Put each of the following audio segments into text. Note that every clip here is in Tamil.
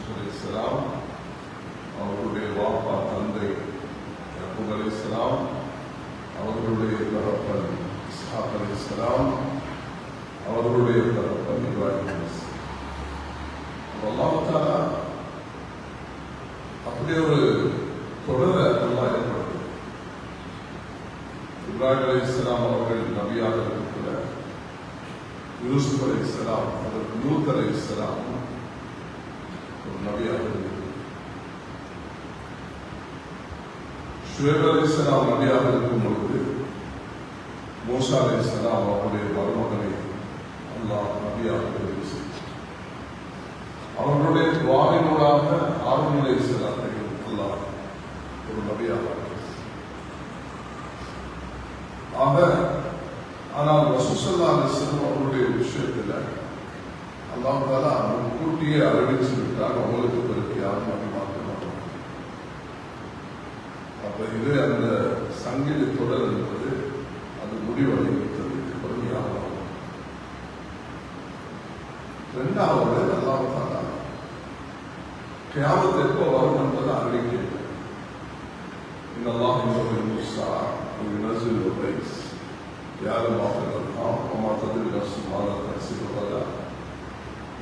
யூசுப் அலைஹிஸ்ஸலாம், அவர்களுடைய வாப்பா தந்தை யாக்கூப் அலைஹிஸ்ஸலாம், அவர்களுடைய தகப்பன் இஸ்ஹாக் அலைஹிஸ்ஸலாம், அவர்களுடைய தகப்பன் இப்ராஹிம் அலைஹிஸ்ஸலாம். அல்லாஹ் தஆலா அப்படியே ஒரு தொடரை அல்லாஹ் ஏற்படுத்தி இப்ராஹிம் அலைஹிஸ்ஸலாம் அவர்கள் நபியாக இருக்கிற யூசுப் அலைஹிஸ்ஸலாம், அதற்கு லூத் அலைஹிஸ்ஸலாம் ஒரு நபியாக இருக்கிறார். ஷுவைப் அலைஹிஸ்ஸலாம் நபியாக இருக்கும் பொழுது மூசா அலைஹிஸ்ஸலாம் அவருடைய மருமகனை அல்லாஹ் நபியாக தெரிவு செய்தார். அவர்களுடைய துஆவினூடாக ஆரோன் அலைஹிஸ்ஸலாத்தை அல்லாஹ் ஒரு நபியாக ஆக. ஆனால் ரசூல் ஸல்லல்லாஹு அலைஹி வஸல்லம் அவருடைய விஷயத்தில் அல்லாஹ் தஆலா முன்கூட்டியே அறிவிச்சு விட்டார், அவங்களுக்கு பிறகு யாரும் நபி மாற்ற மாட்டாங்க. அப்ப இது அந்த சங்கிலி தொடர் என்பது அது முடிவடைந்ததுக்கு பொறுமையாக. இரண்டாவது, அல்லாஹ் தஆலா கியாமத் எப்போ வரும் என்பதை அறிவிக்கிறார். இன்னல்லாஹ் யுனஸிலு ஸாஅ வ யுனஸிலு الغيث يعلم ما في الأرحام وما تدري نفس ماذا تكسب غدا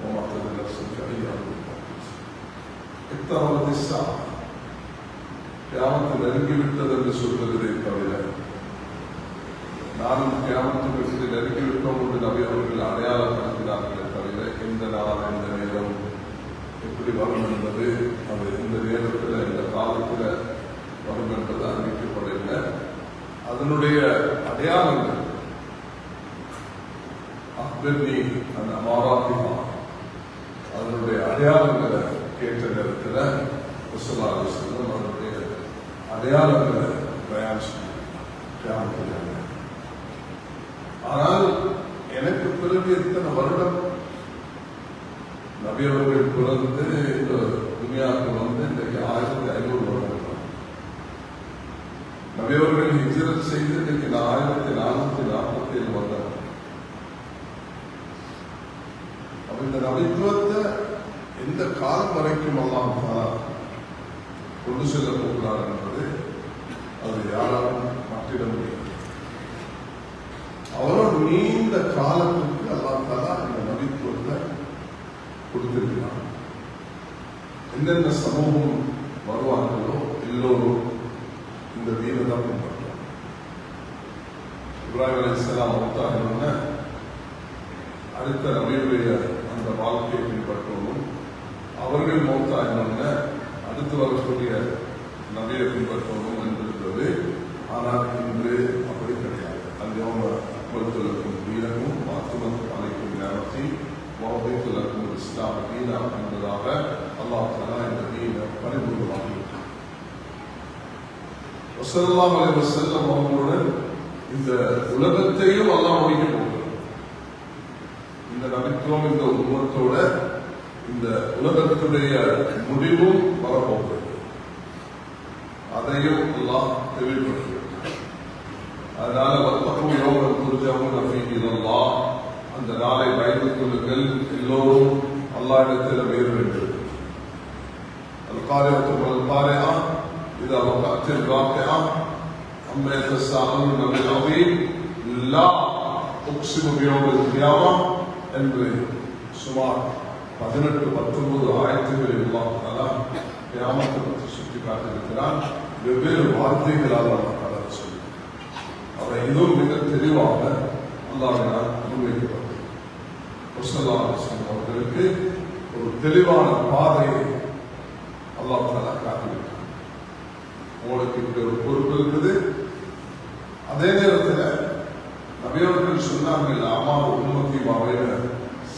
وما تدري نفس بأي أرض تموت. اقتربت الساعة. கியாமத் நெருங்கிவிட்டது என்று சொல்வதை தவிர நானும் கியாமத்துக்கு நெருங்கிவிட்டோம் என்று நபி அவர்கள் அடையாளப்படுத்தினார்களே தவிர எந்த நாள் எந்த நேரம் எப்படி வரும் என்பது அது இந்த நேரத்தில் இந்த காலத்தில் வரும் என்பது அறிவிக்கப்படவில்லை. அதனுடைய அடையாளங்கள் அக்பர்னி அந்த அமாராத்திமா அதனுடைய அடையாளங்களை கேட்ட நேரத்தில் ரசூலுல்லாஹி அலைஹி வஸல்லம் அதனுடைய அடையாளங்களை பயான் செய்தார்கள். ஆனால் எனக்கு பிறகு எத்தனை வருடம் நபி அவர்கள் பிறந்து இந்த துனியாவுக்கு வந்து இன்றைக்கு 1500 வருடம். நபி அவர்கள் ஹிஜ்ரத் செய்து இன்றைக்கு 1447 வந்தார். அப்ப இந்த நபித்துவத்தை எந்த காலம் வரைக்கும் அல்லாஹ் தஆலா கொண்டு செல்ல போகிறார் என்பது அது யாராலும் மாற்றிட முடியாது. அவரோட நீண்ட காலத்துக்கு அல்லாஹ் தஆலா இந்த நபித்துவத்தை கொடுத்திருக்கிறார். என்னென்ன சமூகம் வருவார்களோ எல்லோரும் இந்த தீனை தான் பின்பற்றார். இப்ராஹிம் அலைஹிஸ்ஸலாம் மௌத்தாகின அடுத்த நபியுடைய அந்த வாழ்க்கையை பின்பற்றவும், அவர்கள் மௌத்தாகின அடுத்து வரக்கூடிய நபியை பின்பற்றவும் என்றிருந்தது. ஆனால் இன்று அப்படி கிடையாது. அல்யௌம அக்மல்துலக்கும் தீனக்கும் வ அத்மம்து அலைக்கும் நிஅமதி வ ரதீது லக்கும் இஸ்லாம் தீனா என்பதாக அல்லாஹ் தஆலா இந்த தீனை பரிபூர்ணமாக்கி ஸல்லல்லாஹு அலைஹி வஸல்லம் அவர்களுடன் இந்த உலகத்தையும் அல்லாஹ் முடிக்க போகிறார். இந்த நபித்துவம் இந்த உம்மத்தோட இந்த உலகத்துடைய முடிவும் வரப்போகிறது. அதையும் அல்லாஹ் தெளிவுபடுத்துகிறார். அதனால வத்தகும் யௌமன் துர்ஜஊன ஃபீஹி இலல்லாஹ், அந்த நாளை பயந்து கொள்ளுங்கள், எல்லோரும் அல்லாஹ்விடத்தில் வேறு வேண்டும். அல் காரிஅத்து வல் காரிஅ إذا وقعت الواقعة أما يتساءلون عن العظيم لا أقسم بيوم القيامة என்று சுமார் 18-19 ஆயத்துகளில் அல்லாஹ் தஆலா கியாமத்தை பற்றி சுட்டி காட்டியிருக்கிறான். வெவ்வேறு வார்த்தைகளால் அல்லாஹ் தஆலா சொல்கிறார். அவை இதுவும் மிக தெளிவாக அல்லாஹ்வினால் முன்வைக்கப்பட்டது. ஸல்லல்லாஹு அலைஹி வஸல்லம் அவர்களுக்கு ஒரு தெளிவான பாதையை அல்லாஹ் தஆலா காட்டியிருக்கிறார். உங்களுக்கு இப்படி ஒரு பொறுப்பு இருக்குது. அதே நேரத்தில் நபியவர்கள் சொன்னார்கள், அமார் உம்மத்தி வயத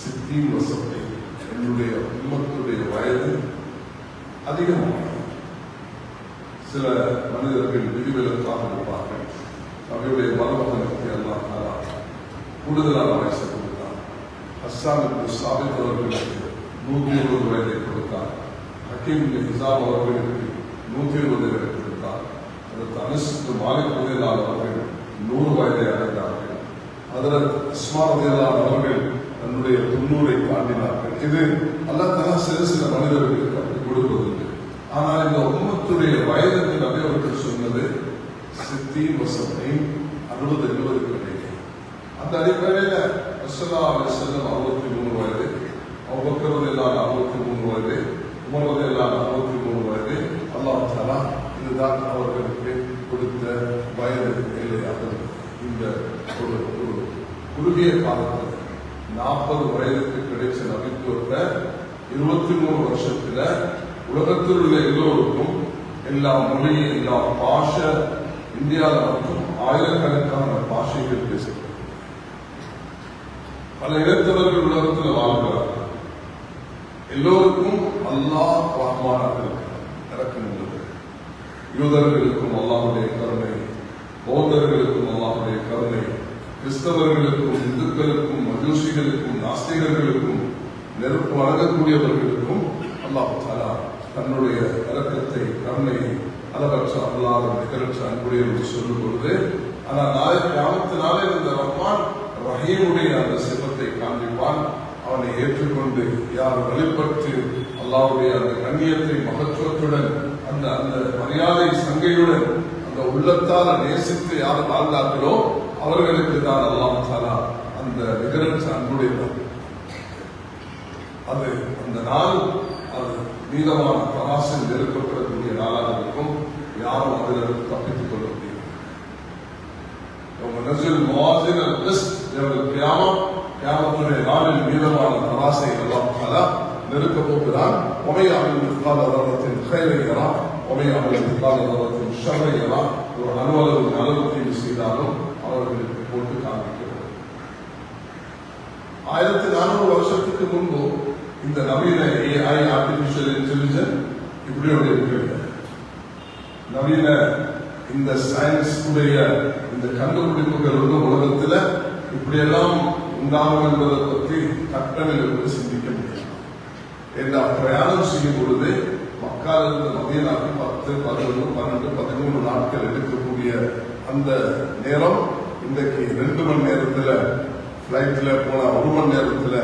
சித்தீன் வசத்தை, என்னுடைய உம்மத்துடைய வயது அதிகமானது. சில மனிதர்கள் விதிவிலக்காக இருப்பார்கள். நபியுடைய மருமகனுக்கு அல்லாஹ் தஆலா கூடுதலான வயசை கொடுத்தார். ஹஸ்ஸான் இப்னு சாபித் அவர்களுக்கு 120 வயதை கொடுத்தார். ஹக்கீம் இப்னு ஹிஸாம் அவர்களுக்கு 120 வயதை கொடுத்தார். அதற்கு அனஸ் இப்னு மாலிக் ரலியல்லாஹு அவர்கள் 100 வயதை அடைந்தார்கள். ஹஜ்ரத் உஸ்மான் ரலியல்லாஹு அவர்கள் தன்னுடைய 90 தாண்டினார்கள். இது அல்லாஹ் தஆலா சில மனிதர்களுக்கு அப்படி கொடுப்பதில்லை. ஆனால் இந்த உம்மத்துடைய வயதுக்கு நபி அவர்கள் சொன்னது 60 வசனம் 60-70 கிடையாது. அந்த அடிப்படையில் ஸல்லல்லாஹு அலைஹி வஸல்லம் 63 வயது, அபூபக்கர் ரலியல்லாஹு அன்ஹு 63 வயது, உமர் ரலியல்லாஹு அன்ஹு 63 வயது. அல்லாஹ் தஆலா இதுதான் அவர்களுக்கு கொடுத்த வயது எல்லையாக. இந்த ஒரு குறுகிய காலத்தில் 40 வயதுக்கு கிடைச்ச நபித்துவத்தை 23 வருஷத்துல உலகத்தில் உள்ள எல்லோருக்கும் எல்லா மொழி எல்லா பாஷை இந்தியாவில் மட்டும் ஆயிரக்கணக்கான பாஷைகள் பேசுகிறார். பல இனத்தவர்கள் உலகத்தில் வாழ்கிறார்கள். எல்லோருக்கும் அல்லாஹ் ரஹ்மானாக இறக்கமுள்ளது. யூதர்களுக்கும் அல்லாஹ்வுடைய கருணை, பௌத்தர்களுக்கும் அல்லாஹ்வுடைய கருணை, கிறிஸ்தவர்களுக்கும் இந்துக்களுக்கும் மஜூசிகளுக்கும் நாஸ்திகர்களுக்கும் நெருப்பு வழங்கக்கூடியவர்களுக்கும் அல்லாஹ் தஆலா தன்னுடைய இரக்கத்தை கருணையை அளவற்ற அல்லாத நிகழ்ச்சி அன்புடையவர்கள் சொல்லும் பொழுது, ஆனால் நாளை கியாமத்தினாலே இந்த ரஹ்மான் ரஹீமுடைய அந்த சிவத்தை காண்பிப்பான். அவனை ஏற்றுக்கொண்டு யார் வழிபட்டு அல்லாஹ்வுடைய அந்த கண்ணியத்தை மகத்துவத்துடன் அந்த அந்த மரியாதை சங்கையுடன் அந்த உள்ளத்தால் நேசித்து யார் வாழ்ந்தார்களோ அவர்களுக்கு தான் அல்லாஹ் தஆலா அந்த நிகழ்ச்சி அன்புடையவர். அது அந்த நாள் அது நீதமான தராசில் நெருக்கப்படக்கூடிய நாளாக இருக்கும். யாரும் அதிலிருந்து தப்பித்துக் கொள்ள முடியும். கியாமத்துடைய நாளில் நீதமான தராசை அல்லாஹ் தஆலா நெருக்கப் போகிறான். ஒமையாமல் மிஸ்கால தர்ரத்தின் கைரை யரா, ஒமையாமல் மிஸ்கால தர்ரத்தின் ஷர்ரை யரா. ஒரு அலுவலகம் நலவத்தை செய்தாலும் அவர்களுக்கு போட்டு காண்பிக்கிறது. 1400 வருஷத்துக்கு முன்பு இந்த நவீன AI ஆர்டிபிஷியல் இன்டெலிஜென்ஸ் இப்படி ஒரு இருக்கிறது. நவீன இந்த சயின்ஸ் உடைய இந்த கண்டுபிடிப்புகள் வந்து உலகத்தில் இப்படியெல்லாம் உண்டாகும் என்பதை பற்றி கட்டமைப்பு சிந்திக்க முடியும். என்ன பிரயாணம் செய்யும் பொழுது மக்காலிருந்து மதீனாவுக்கு 10, 11, 12, 13 நாட்கள் எடுக்கக்கூடிய அந்த நேரம் இன்றைக்கு 2 மணி நேரத்தில், ஃபிளைட்ல போனா 1 மணி நேரத்தில்,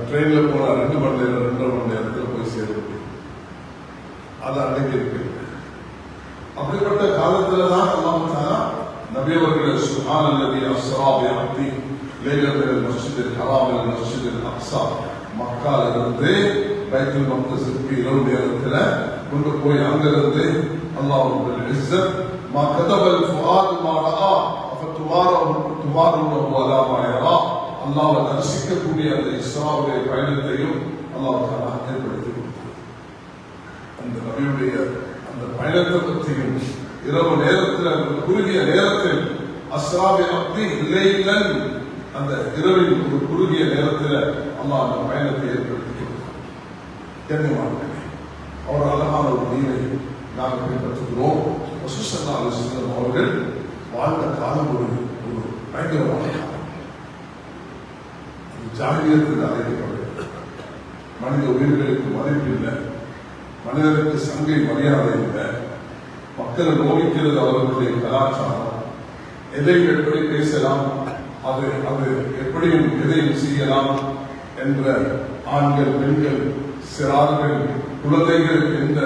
ட்ரெயின்ல போனா 2 மணி நேரம், 2.5 மணி நேரத்தில் போய் சேர முடியும். அது அன்றைக்கு இருக்கு. அப்படிப்பட்ட காலத்துல தான் அல்லாஹ் தஆலா நபி அவர்கள் சுப்ஹானல்லதி அஸ்ரா பிஅப்தி லைலத்துல் மஸ்ஜிதில் ஹராம் இலல் மஸ்ஜிதில் அக்ஸா, மக்காலிலிருந்து பைத்துல் மக்தஸுக்கு இரவு நேரத்தில் கொண்டு போய் அங்கிருந்து அல்லாஹ் ரப்பல் இஸ்ஸத் மா கதபல் ஃபுஆத் மா ரஆ ஃபதுமாரு வலா மா யரா, அல்லாஹ்வை தரிசிக்கக்கூடிய அந்த இஸ்ராவுடைய பயணத்தையும் அல்லாஹ் தஆலா ஏற்படுத்தி கொடுத்தார். அந்த நபியுடைய அந்த பயணத்தை பற்றியும் இரவு நேரத்தில் குறுகிய நேரத்தில் அஸ்ராபி அப்தி லைலன், அந்த இரவின் ஒரு குறுகிய நேரத்தில் அல்லாஹ் அந்த பயணத்தை ஏற்படுத்தி கொடுத்தார். கண்ணியமானவர்களே, அவர் அழகான ஒரு தீனை நாங்கள் பின்பற்றுகிறோம். ரசூல் ஸல்லல்லாஹு அலைஹி வஸல்லம் அவர்கள் வாழ்ந்த காலம் ஒரு பயங்கரமான காலம். ஜாகிலியத்தில் அழைக்கப்படுகிறது. மனித உயிர்களுக்கு மதிப்பு இல்லை, மனிதனுக்கு சங்கை மரியாதை இல்லை, மக்களை நோவிக்கிறது அவர்களுடைய கலாச்சாரம். எதை எப்படி பேசலாம், அது எப்படியும் எதையும் செய்யலாம் என்ற ஆண்கள், பெண்கள், சிறார்கள், குழந்தைகளுக்கு எந்த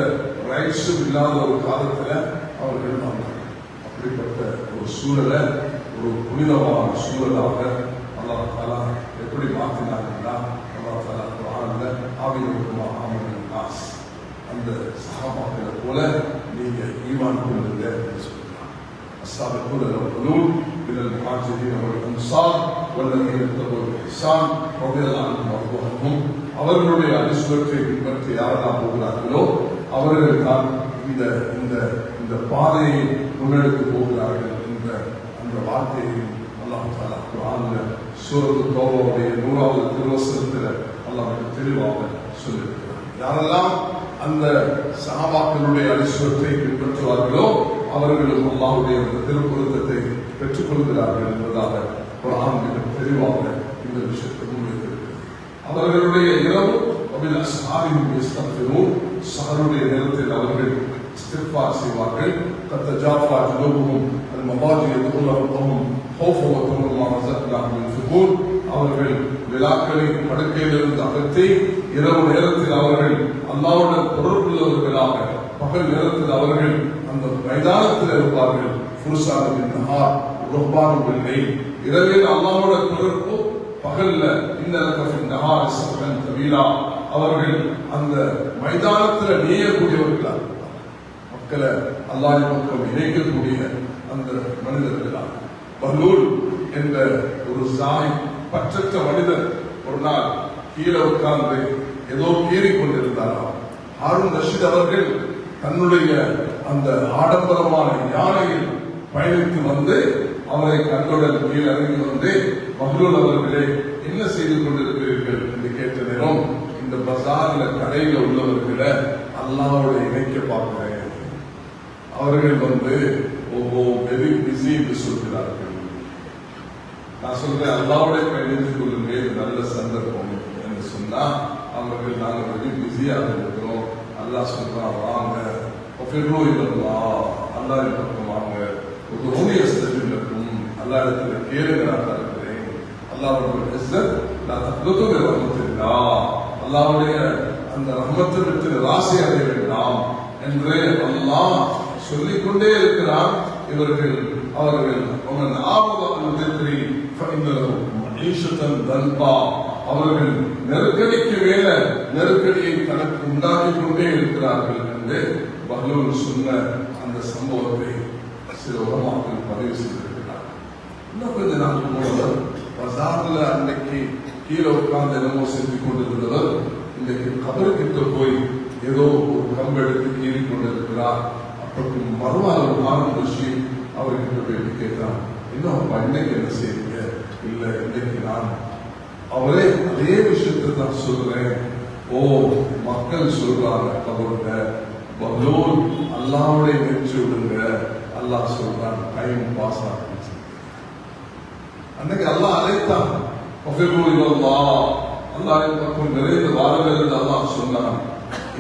ரைட்ஸும் இல்லாத ஒரு காலத்தில் அவர்கள் வாழ்ந்தார்கள். அப்படிப்பட்ட ஒரு சூழலை ஒரு புனிதமான சூழலாக அல்லாஹ் தஆலா எப்படி மாற்றினாங்கன்னா, அல்லாஹ் தஆலா குர்ஆன்ல ஆவியுக்குமா ஆமனன் நாஸ், அந்த சஹாபாக்களை போல நீங்க ஈமான் கொள்ளுங்க என்று சொல்றாங்க. அஸ்ஸாபிகூன அல்-அவ்வலூன் மினல் முஹாஜிரீன வல் அன்சார் வல்லதீன தபவு பிஹ்சான் ரலியல்லாஹு அன்ஹும், அவர்களுடைய அடிசுவற்றை பின்பற்றி யாரெல்லாம் போகிறார்களோ அவர்கள் தான் இந்த பாதையை முன்னெடுத்து போகிறார்கள் என்ற அந்த வார்த்தையை அல்லாஹ் தஆலா குர்ஆன்ல சூரத்து தௌபாவுடைய 100வது திருவசனத்தில் அல்லாஹ் தெளிவாக சொல்லியிருக்கிறார். யாரெல்லாம் அந்த சஹாபாக்களுடைய அடிசுவற்றை பின்பற்றுவார்களோ அவர்களும் அல்லாஹ்வுடைய திருப்பொருத்தத்தை பெற்றுக் கொள்கிறார்கள் என்பதாக குர்ஆன் மிக தெளிவாக இந்த விஷயத்தை முன்வைத்திருக்கிறது. அவர்களுடைய இரவு அபில் அஸ்ஹாரிஹிம் யஸ்தக்ஃபிரூன், சஹருடைய நேரத்தில் அவர்கள் இஸ்திக்ஃபார் செய்வார்கள். தத்தஜாஃபா ஜுனூபுஹும் அல் மதாஜி யதுல்லஹும் கௌஃபன் வ தமம்மா ரஸக்னாஹும் யுன்ஃபிகூன், அவர்கள் விழாக்களை படுக்கையிலிருந்து அகற்றி இரவு நேரத்தில் அவர்கள் அல்லாஹ்வுடன் தொடர்புள்ளவர்களாக பகல் நேரத்தில் அவர்கள் அந்த மைதானத்தில் இருப்பார்கள். ஃபுர்சானின் நஹார் ருஹ்பானுல் லைல், இரவில் அல்லாஹ்வோட தொடர்பு, பகல்ல இன்னலக நஹார் சஃபன் தபீலா. அவர்கள் அந்த மைதானத்தில் நீயக்கூடியவர்களாக மக்களை அல்லாஹ் பக்கம் இணைக்கக்கூடிய அந்த மனிதர்களாக. பஹ்லூல் என்ற ஒரு பற்றற்ற மனிதர் ஒரு நாள் கீழே உட்கார்ந்து ஏதோ கீறிக் கொண்டிருந்தாராம். ஹாரூன் ரஷீத் அவர்கள் தன்னுடைய அந்த ஆடம்பரமான யானையில் பயணித்து வந்து அவரை கண்ணுடன் கீழே இறங்கி வந்து, பஹ்லூல் அவர்களே என்ன செய்து கொண்டிருக்கிறீர்கள் என்று கேட்ட நேரம், இந்த பஜார்ல கடையில உள்ளவர்களை அல்லாஹ்வோட இணைக்க பார்க்கிறேன். அவர்கள் வந்து ஓஹோ வெரி பிஸி என்று சொல்கிறார்கள். நான் சொல்றேன் அல்லாஹ்வோட பயணித்துக் கொள்ளுங்க, நல்ல சந்தர்ப்பம் என்று சொன்னா அவர்கள் நாங்கள் வெரி பிஸியாக இருக்கிறோம். அல்லாஹ் சொல்றான் வாங்க அல்லாஹ் பக்கம் வாங்க, ஒரு ஊழியஸ்தர்கள் இருக்கும் அல்லாஹ் இடத்துல கேளுங்களாக இருக்கிறேன். அல்லாஹ்வுடைய அந்த ரஹ்மத்தை விட்டு ராசி அடைய வேண்டாம் என்று அல்லாஹ் சொல்லிக்கொண்டே இருக்கிறார். இவர்கள் அவர்கள் அவர்கள் நெருக்கடிக்கு மேல நெருக்கடியை தனக்கு உண்டாக்கிக் கொண்டே இருக்கிறார்கள் என்று பஹ்லூல் சொன்ன அந்த சம்பவத்தை சில உலமாக்கள் பதிவு செய்திருக்கிறார். இன்னும் கொஞ்ச நாளுக்கு முன்னவர் பஜார்ல அன்னைக்கு கீழே உட்கார்ந்து என்னமோ செஞ்சு கொண்டிருந்தவர் இன்றைக்கு கபருக்கிட்ட போய் ஏதோ ஒரு கம்பு எடுத்து கீறி கொண்டிருக்கிறார். அப்படி மறுவாள் ஒரு நாள் விஷயம் அவர்கிட்ட போய் கேட்கிறான், இன்னும் இன்னைக்கு என்ன செய்வீங்க? இல்லை இன்னைக்கு நான் அவரே அதே விஷயத்தை தான் சொல்றேன். ஓ மக்கள் சொல்றாங்க கபருங்க பஹ்லூல் அல்லாஹ்வுடைய நெஞ்சு விடுங்க, அல்லாஹ் சொல்றான் டைம் பாஸ் ஆகிடுச்சு. அன்னைக்கு அல்லாஹ் அழைத்தான், அல்லாஹ் பக்கம் நிறைந்த வாரங்கள் அல்லாஹ் சொன்னான்.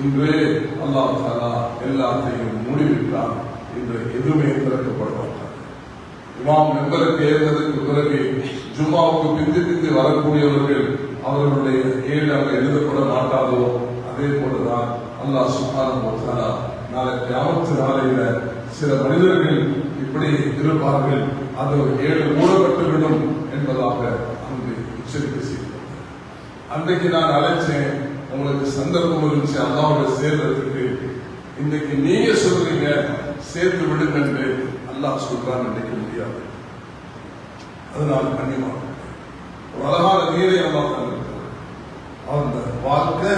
இன்றே அல்லாஹ் தஆலா எல்லாத்தையும் மூடிவிட்டான். இன்று எதுவுமே திறக்கப்படுவாங்க. இமாம் மெம்பருக்கு ஏறினதுக்கு பிறகு ஜும்மாவுக்கு பிந்தி வரக்கூடியவர்கள் அவர்களுடைய ஏழு அங்கே எழுதப்பட மாட்டாதோ அதே போலதான் அல்லாஹ் சுப்ஹானஹு வ தஆலா நாளை கியாமத் நாளையில சில மனிதர்கள் இப்படி இருப்பார்கள், அது ஏழு மூடப்பட்டுவிடும் என்பதாக அங்கு எச்சரிக்கை செய்தார். அன்றைக்கு நான் அழைச்சேன், உங்களுக்கு சந்தர்ப்பம் இருந்துச்சு அல்லாஹ்வோட சேர்றதுக்கு. இன்னைக்கு நீங்க சொல்றீங்க சேர்த்து விடுங்க என்று அல்லாஹ் சொல்றான், நினைக்க முடியாது. அதனால கண்ணியமாக ஒரு அழகான நீரை அல்லாஹ் தந்திருக்கிறார். அந்த வாழ்க்கை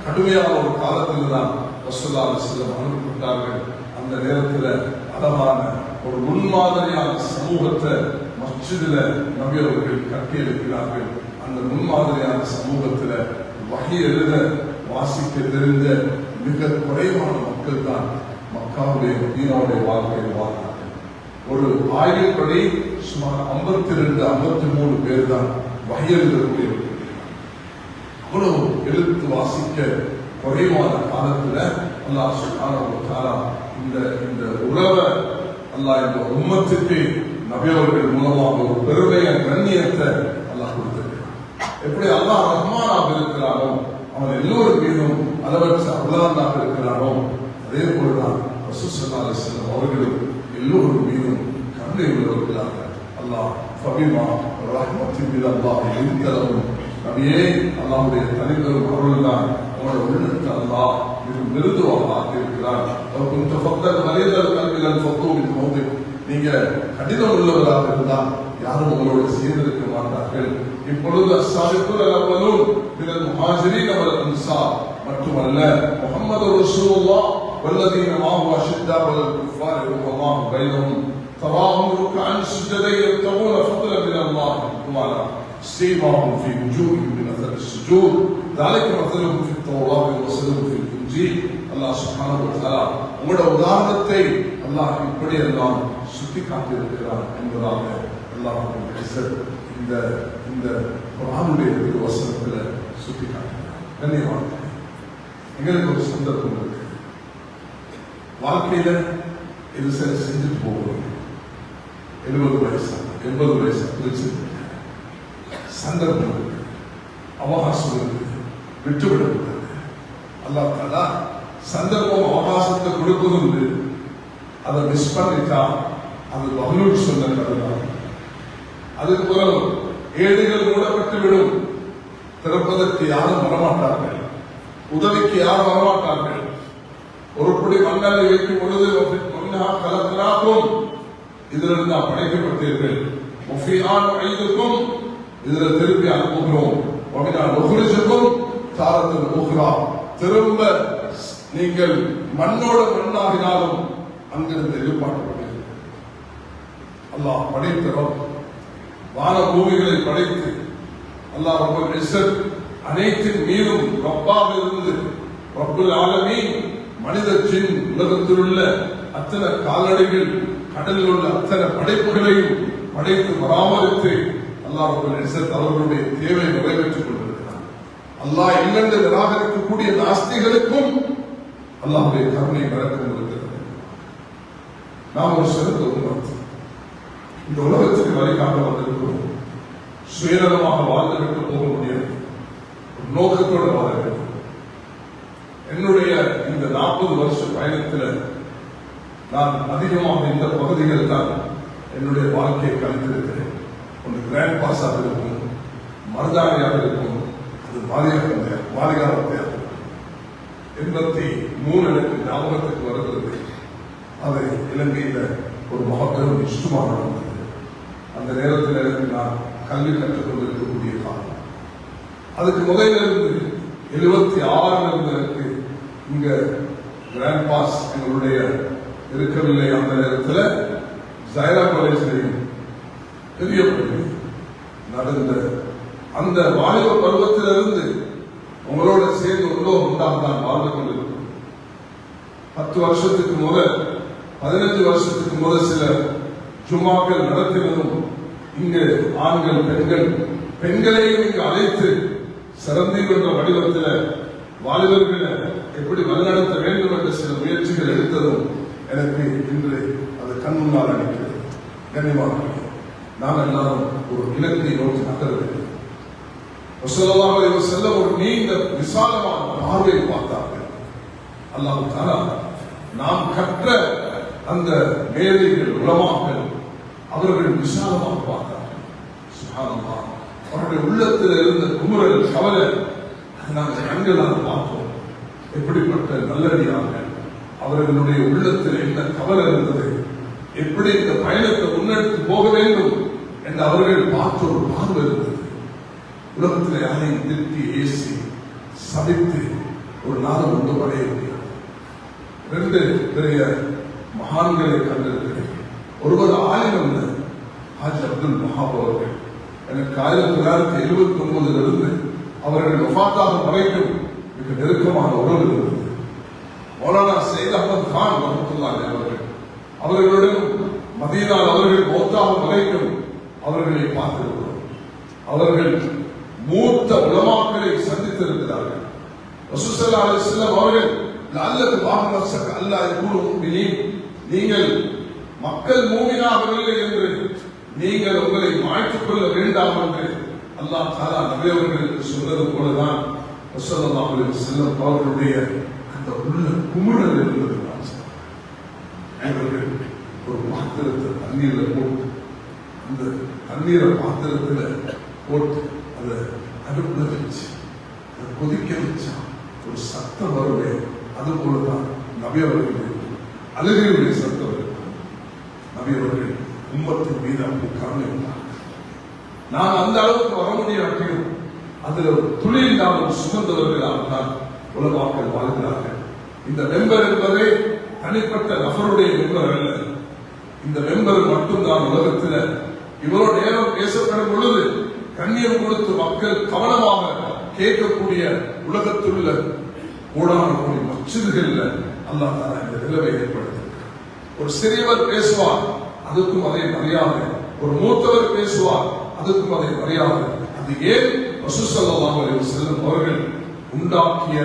கடுமையான ஒரு காலத்தில் தான் ரசூலுல்லாஹி அலைஹி வஸல்லம் அனுப்பப்பட்டார்கள். அந்த நேரத்தில் அழகான ஒரு முன்மாதிரியான சமூகத்தை மஸ்ஜிதுல நபி அவர்கள் கட்டியெழுக்கிறார்கள். அந்த முன்மாதிரியான சமூகத்தில் வஹி எழுத வாசிக்க தெரிந்த மிக குறைவான மக்கள் தான் மக்காவுடைய மதீனாவுடைய வாழ்க்கையில் வாழ்ந்தார்கள். ஒரு ஆய்வுப்படி சுமார் 52-53 பேர் தான் வஹி எழுதக்கூடியவர்கள். அவ்வளவு எழுத்து வாசிக்க குறைவான காலத்துல அல்லாஹ் சுப்ஹானஹு வ தஆலா இந்த உறவை அல்லாஹ் இந்த உம்மத்துக்கு நபி அவர்கள் மூலமாக ஒரு பெருமைய கண்ணியத்தை அல்லாஹ் கொடுத்திருக்கிறார். எப்படி அல்லாஹ் ரஹ்மானாக இருக்கிறானோ அவன் எல்லோரும் மீதும் அளவற்ற அல்லாஹ்வாக இருக்கிறானோ அதே போலதான் ரசூல் ஸல்லல்லாஹு அலைஹி வஸல்லம் அவர்களும் எல்லோரும் மீதும் கருணை உள்ளவர்களாக அல்லாஹ் ஃபபிமா ரஹ்மத்தின் மினல்லாஹி லின்தலஹும் நபியே அல்லாஹ்வுடைய தனிப்பெரும் அருள்தான் அவனோட உள்ளத்தை அல்லாஹ் மிக மிருதுவாக ஆக்கியிருக்கிறார். நீங்க கடினம் உள்ளவராக இருந்தால் யாரும் உங்களோட சேர்ந்திருக்க மாட்டார்கள். இப்பொழுது மட்டுமல்ல முஹம்மது ரசூலுல்லாஹ் வல்லதீன மாஹு அஷித்தாஉ அலல் குஃபாரி ரஹ்மாஹு பைனஹும் தராஹும் ருக்அன் சுஜதா யப்தகூன ஃபضلا மின் அல்லாஹ் வஅலா سيماهم في وجوههم من اثر السجود ذلك مثلهم في التوراة ومثلهم في الانجيل. அல்லாஹ் சுப்ஹானஹு வ தஆலா உங்களுடைய உதாரணத்தை அல்லாஹ் இப்படி எல்லாம் சுட்டி காட்டியிருக்கிறார் என்பதாக அல்லாஹ் இந்த குர்ஆனுடைய வசனத்துல சுட்டி காட்டுகிறார். கண்ணியமான எங்களுக்கு ஒரு சந்தர்ப்பம் இருக்கு, வாழ்க்கையில இது சரி செஞ்சுட்டு போகிறோம். 70 வயசு 80 வயசு பிரிச்சு சந்தர்ப்பம் இருக்கு, அவகாசம் இருக்கு, விட்டுவிடப்பட்டது. அல்லாஹ் தஆலா சந்தர்ப்பம் அவகாசத்தை கொடுப்பது அதை மிஸ் பண்ணிட்டா அது பஹ்லூல் சொன்ன கருதான். அதுக்கு பிறகு ஏடுகள் மூடப்பட்டு விடும். திறப்பதற்கு யாரும் வரமாட்டார்கள், உதவிக்கு யாரும் வரமாட்டார்கள். ஒரு படி மண்ணலை வைக்கும் பொழுது கலக்கிறாக்கும், இதிலிருந்து நாம் படைக்கப்பட்டீர்கள், ஐதுக்கும் இதில் திருப்பி அனுப்புகிறோம், தாரத்தில் போகிறா, திரும்ப நீங்கள் மண்ணோடு மண்ணாகினாலும் அங்கிருந்து எதிர்பார்க்கப்பட்டீர்கள். அல்லாஹ் படைத்தவர் வான பூமிகளை படைத்து அல்லாஹ் ரப்பல் இஸ்ஸத் அனைத்தின் மீதும் ரப்பாக இருந்து ரப்புல் ஆலமீன் மனித ஜின் உலகத்தில் உள்ள அத்தனை கால்நடைகள் கடலில் உள்ள அத்தனை படைப்புகளையும் படைத்து பராமரித்து அல்லாஹ் ரப்பல் இஸ்ஸத் அவர்களுடைய தேவை நிறைவேற்றிக் கொண்டிருக்கிறார். அல்லாஹ் இல்லென்று நிராகரிக்கக்கூடிய நாஸ்திகளுக்கும் அல்லாஹ்வுடைய கருணை வரக்கம் இருக்கிறது. நாம் ஒரு சிறந்த உண்மை, இந்த உலகத்துக்கு வழிகாட்ட வந்திருக்கிறோம். சுயநலமாக வாழ்ந்துவிட்டு போக முடியாது, நோக்கத்தோடு வாழ வேண்டும். என்னுடைய இந்த 40 வருஷ பயணத்தில் நான் அதிகமாக இந்த பகுதிகள் தான் என்னுடைய வாழ்க்கையை கழித்திருக்கிறேன். ஒன்று கிராண்ட் பாஸாக இருக்கும், மருதானியாக இருக்கும், அது மாளிகாவத்தையாக இருக்கும். 83 எனக்கு ஞாபகத்துக்கு வருகிறது. அது இலங்கையில் ஒரு மகப்பெரும் இஷ்டமாக நடந்தது. அந்த நேரத்தில் எனக்கு நான் கல்வி கற்றுக் கொண்டிருக்கக்கூடிய காலம். அதுக்கு முதலிலிருந்து 76 எனக்கு இங்க கிராண்ட் பாஸ் எங்களுடைய இருக்கவில்லை. அந்த நேரத்தில் ஜைரா காலேஜிலையும் பெரிய நடந்த அந்த வாலிப பருவத்திலிருந்து உங்களோட சேர்ந்து ஒன்றாக தான் வாழ்ந்து கொண்டிருக்கிறோம். 10 வருஷத்துக்கு முதல் 15 வருஷத்துக்கு முதல் சில ஜும்மாக்கள் நடத்தினதும் இங்கு ஆண்கள் பெண்களையும் இங்கு அழைத்து சிறந்தி என்ற வடிவத்தில் வாலிபர்களை எப்படி வழிநடத்த வேண்டும் என்ற சில முயற்சிகள் எடுத்ததும் எனக்கு இன்று அது கண் முன்னால் அளிக்கிறது. கண்ணியமாக நாம் எல்லாரும் ஒரு இலக்கை நோக்கி நகர வேண்டும். ரசூலுல்லாஹி அலைஹி வஸல்லம் ஒரு நீண்ட விசாலமான பார்வையை பார்த்தார்கள். அல்லாஹ் தஆலா நாம் கற்ற அந்த மேதைகள் உலமாக்கள் அவர்கள் விசாலமாக பார்த்தார்கள். சுப்ஹானல்லாஹ், அவருடைய உள்ளத்தில் இருந்த குமுறல் கவலை நாங்கள் கண்களால் பார்த்தோம். எப்படிப்பட்ட நல்லடியாக அவர்களுடைய உள்ளத்தில் என்ன கவலை இருந்தது, எப்படி இந்த பயணத்தை முன்னெடுத்து போக வேண்டும் என்று அவர்கள் பார்த்த ஒரு பார்வை இருந்தது. உலகத்தில் யாரையும் திருப்பி ஏசி சபித்து ஒரு நாள் ஒன்று அடைய முடியாது. 2 பெரிய மகான்களை கண்டிருக்கிறேன். ஒருவர் ஆலிம் ஹாஜி அப்துல் வஹாப் அவர்கள். எனக்கு 1979 அவர்கள் வஃபாத்தாக வரைக்கும் மிக நெருக்கமான உறவு இருந்தது. மௌலானா சையத் அஹ்மத் கான் ரஹ்மத்துல்லாஹி அவர்கள், அவர்களுடன் மதீனாவில் அவர்கள் மௌத்தாக வரைக்கும் அவர்களை பார்த்திருக்கிறோம். அவர்கள் மூத்த உலமாக்களை சந்தித்திருக்கிறார்கள். ரசூல் ஸல்லல்லாஹு அலைஹி வஸல்லம் அவர்கள் லஅல்லக பாஹனஸக அல்லாஹ் யகூனு முஃமினீன், நீங்கள் மக்கள் மூமினாகவில்லை என்று நீங்கள் உங்களை மாற்றிக் கொள்ள வேண்டாம் என்று அல்லாஹ் தஆலா நபி அவர்களுக்கு சொன்னது போலதான் ஸல்லல்லாஹு அலைஹி வஸல்லம் அவர்களுடைய அந்த உள்ள குமுறல் இருந்தது. அவர்கள் ஒரு பாத்திரத்தை தண்ணீரில் போட்டு அந்த தண்ணீரை பாத்திரத்தில் போட்டு அதை அடுப்புல வச்சு அதை கொதிக்க வச்சா ஒரு சத்தம் வருவே, அது போலதான் நபி அவர்களுடைய அழுகையுடைய சத்தம் இருக்கும். நபி அவர்கள் உம்மத்தின் மீது அப்படி கருணை இருந்தார். நான் அந்த அளவுக்கு வர முடியாட்டியும் அதுல ஒரு துளி இல்லாமல் சுமந்தவர்களாக தான் உலமாக்கள் வாழ்கிறார்கள். இந்த மெம்பர் என்பதே தனிப்பட்ட நபருடைய மெம்பர் அல்ல. இந்த மெம்பர் மட்டும்தான் உலகத்தில் இவ்வளவு நேரம் பேசப்படும் பொழுது கண்ணியம் கொடுத்து மக்கள் கவனமாக கேட்கக்கூடிய உலகத்தில் உள்ள கோடான கோடி மஸ்ஜிதுகள்ல அல்லாஹ் தஆலா இந்த நிலையை ஏற்படுத்தியிருக்கிறார். ஒரு சிறியவர் பேசுவார், அதுக்கும் அதை மரியாதை. ஒரு மூத்தவர் பேசுவார், அதுக்கும் அதை மரியாதை. அது ஏன் ரசூல் ஸல்லல்லாஹு அலைஹி வஸல்லம் அவர்கள் உண்டாக்கிய